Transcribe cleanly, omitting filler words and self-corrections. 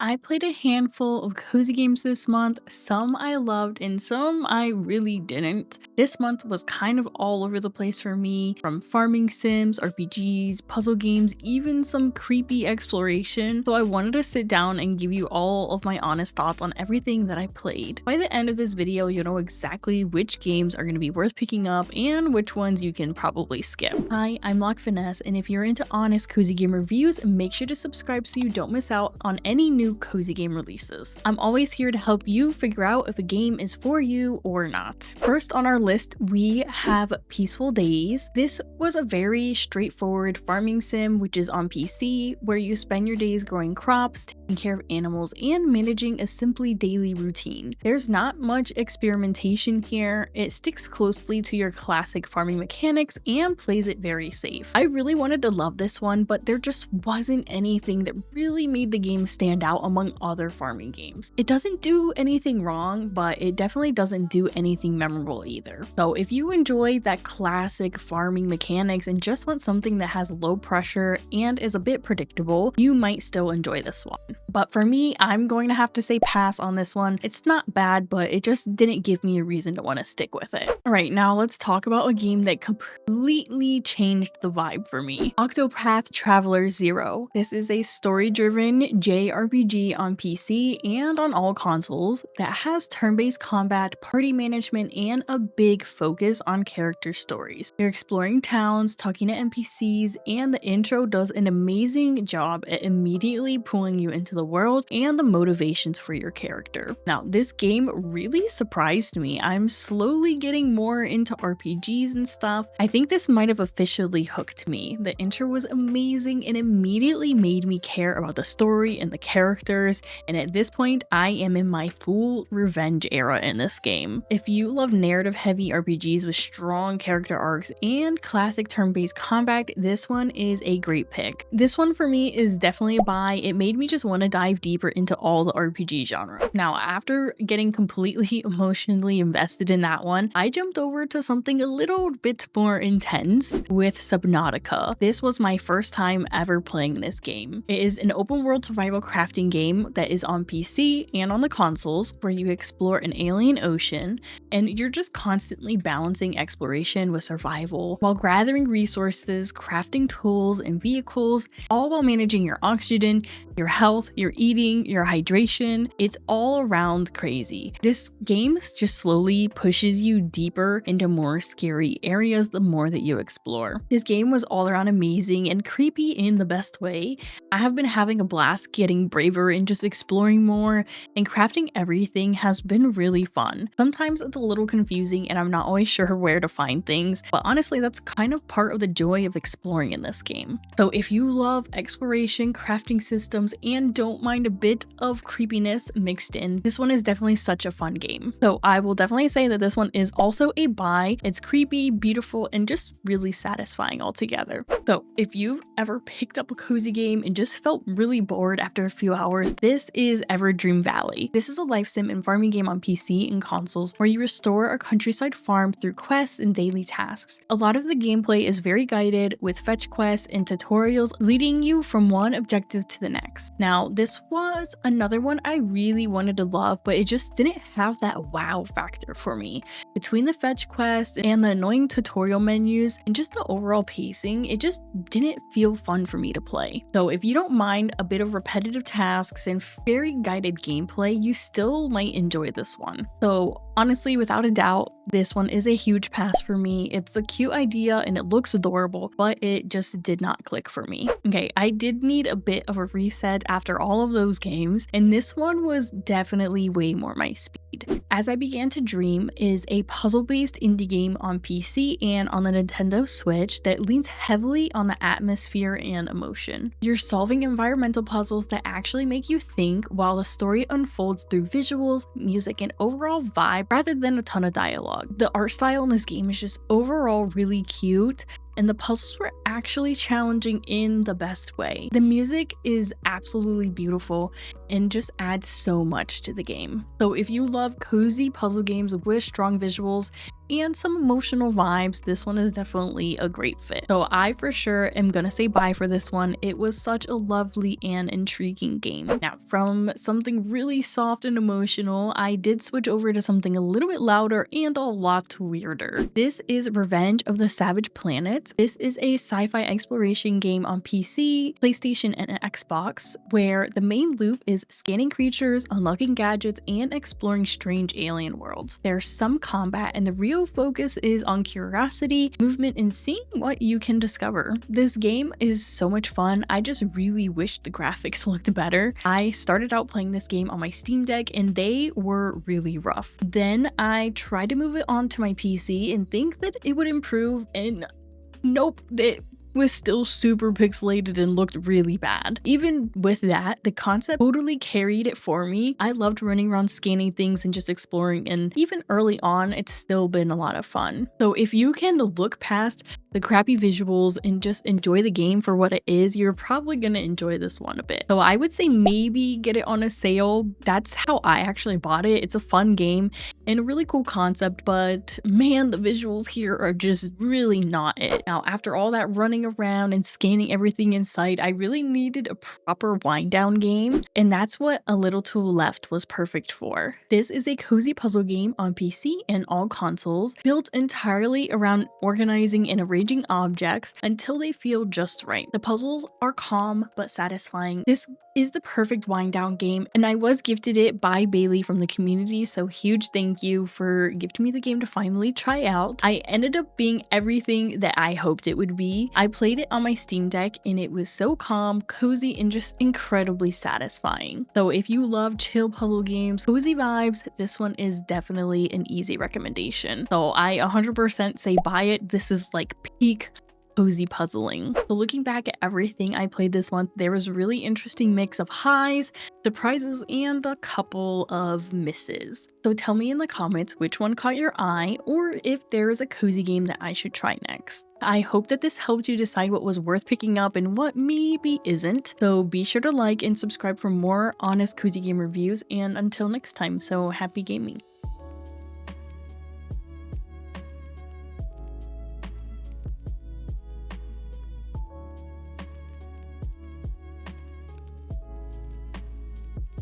I played a handful of cozy games this month. Some I loved and some I really didn't. This month was kind of all over the place for me, from farming sims, RPGs, puzzle games, even some creepy exploration. So I wanted to sit down and give you all of my honest thoughts on everything that I played. By the end of this video, you'll know exactly which games are going to be worth picking up and which ones you can probably skip. Hi, I'm LochVaness, and if you're into honest cozy game reviews, make sure to subscribe so you don't miss out on any new cozy game releases. I'm always here to help you figure out if a game is for you or not. First on our list, we have Peaceful Days. This was a very straightforward farming sim, which is on PC, where you spend your days growing crops, taking care of animals, and managing a simply daily routine. There's not much experimentation here. It sticks closely to your classic farming mechanics and plays it very safe. I really wanted to love this one, but there just wasn't anything that really made the game stand out among other farming games. It doesn't do anything wrong, but it definitely doesn't do anything memorable either. So if you enjoy that classic farming mechanics and just want something that has low pressure and is a bit predictable, you might still enjoy this one. But for me, I'm going to have to say pass on this one. It's not bad, but it just didn't give me a reason to want to stick with it. Alright, now let's talk about a game that completely changed the vibe for me. Octopath Traveler 0. This is a story-driven JRPG on PC and on all consoles that has turn-based combat, party management, and a big focus on character stories. You're exploring towns, talking to NPCs, and the intro does an amazing job at immediately pulling you into the world and the motivations for your character. Now, this game really surprised me. I'm slowly getting more into RPGs and stuff. I think this might have officially hooked me. The intro was amazing and immediately made me care about the story and the characters, and at this point, I am in my full revenge era in this game. If you love narrative-heavy RPGs with strong character arcs and classic turn-based combat, this one is a great pick. This one for me is definitely a buy. It made me just want to dive deeper into all the RPG genre. Now, after getting completely emotionally invested in that one, I jumped over to something a little bit more intense with Subnautica. This was my first time ever playing this game. It is an open world survival crafting game that is on PC and on the consoles, where you explore an alien ocean and you're just constantly balancing exploration with survival while gathering resources, crafting tools and vehicles, all while managing your oxygen, your health, your eating, your hydration. It's all around crazy. This game just slowly pushes you deeper into more scary areas the more that you explore. This game was all around amazing and creepy in the best way. I have been having a blast getting braver and just exploring more, and crafting everything has been really fun. Sometimes it's a little confusing and I'm not always sure where to find things, but honestly that's kind of part of the joy of exploring in this game. So if you love exploration, crafting systems, and don't mind a bit of creepiness mixed in, this one is definitely such a fun game. So I will definitely say that this one is also a buy. It's creepy, beautiful, and just really satisfying altogether. So if you've ever picked up a cozy game and just felt really bored after a few hours, this is Everdream Valley. This is a life sim and farming game on PC and consoles where you restore a countryside farm through quests and daily tasks. A lot of the gameplay is very guided, with fetch quests and tutorials leading you from one objective to the next. Now, this was another one I really wanted to love, but it just didn't have that wow factor for me. Between the fetch quests and the annoying tutorial menus and just the overall pacing, it just didn't feel fun for me to play. So if you don't mind a bit of repetitive tasks and very guided gameplay, you still might enjoy this one. So honestly, without a doubt, this one is a huge pass for me. It's a cute idea and it looks adorable, but it just did not click for me. Okay, I did need a bit of a reset after all of those games, and this one was definitely way more my speed. As I Began to Dream is a puzzle-based indie game on PC and on the Nintendo Switch that leans heavily on the atmosphere and emotion. You're solving environmental puzzles that actually make you think, while the story unfolds through visuals, music, and overall vibe rather than a ton of dialogue. The art style in this game is just overall really cute. and the puzzles were actually challenging in the best way. The music is absolutely beautiful and just adds so much to the game. So if you love cozy puzzle games with strong visuals and some emotional vibes, this one is definitely a great fit. So I for sure am gonna say bye for this one. It was such a lovely and intriguing game. Now, from something really soft and emotional, I did switch over to something a little bit louder and a lot weirder. This is Revenge of the Savage Planet. This is a sci-fi exploration game on PC, PlayStation, and Xbox, where the main loop is scanning creatures, unlocking gadgets, and exploring strange alien worlds. There's some combat, and the real focus is on curiosity, movement, and seeing what you can discover. This game is so much fun. I just really wish the graphics looked better. I started out playing this game on my Steam Deck and they were really rough. Then I tried to move it onto my PC and think that it would improve, and nope, it was still super pixelated and looked really bad. Even with that, the concept totally carried it for me. I loved running around scanning things and just exploring, and even early on, it's still been a lot of fun. So if you can look past the crappy visuals and just enjoy the game for what it is, you're probably gonna enjoy this one a bit. So I would say maybe get it on a sale. That's how I actually bought it. It's a fun game and a really cool concept, but man, the visuals here are just really not it. Now, after all that running around and scanning everything in sight, I really needed a proper wind down game, and that's what A Little to the Left was perfect for. This is a cozy puzzle game on PC and all consoles, built entirely around organizing and arranging objects until they feel just right. The puzzles are calm but satisfying. This is the perfect wind down game, and I was gifted it by Bailey from the community, so huge thank you for gifting me the game to finally try out. I ended up being everything that I hoped it would be. I played it on my Steam Deck and it was so calm, cozy, and just incredibly satisfying. So if you love chill puzzle games, cozy vibes, this one is definitely an easy recommendation. So I 100% say buy it. This is like peak cozy puzzling. So looking back at everything I played this month, there was a really interesting mix of highs, surprises, and a couple of misses. So tell me in the comments which one caught your eye, or if there is a cozy game that I should try next. I hope that this helped you decide what was worth picking up and what maybe isn't. So be sure to like and subscribe for more honest cozy game reviews, and until next time, so happy gaming.